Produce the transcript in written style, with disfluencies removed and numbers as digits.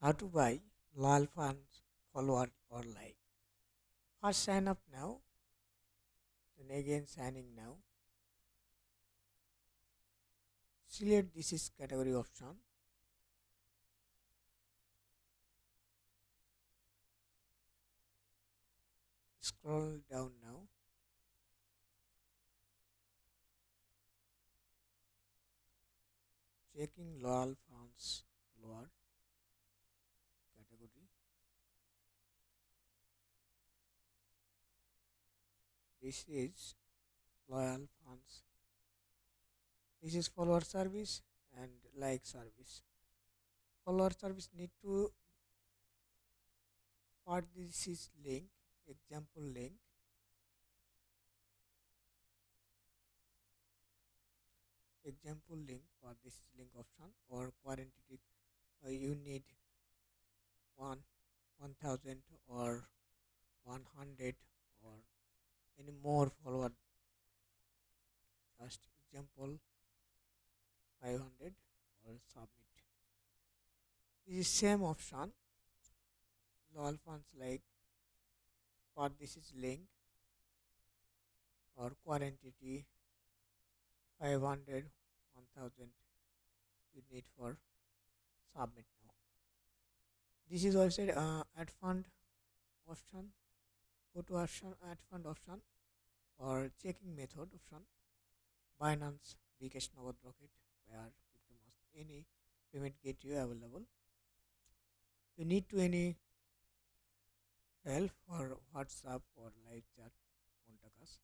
How to buy loyal fans, follower or like. First sign up now, then again signing now. Select this is category option. Scroll down now. Checking loyal fans, follower category. This is loyal fans. This is follower service and like service. Follower service need to part this is link, example link. Example link for this link option or quarantine. You need one 1000 or 100 or any more follower. Just example 500 or submit. This is same option. Loyal funds like for this is link or quantity 500 1000 you need for submit now. This is also add fund option. Go to option add fund option or checking method option. Binance, Bcash, Nagad, Rocket, where CryptoMask any payment gateway available. You need to any help for WhatsApp or live chat, contact us.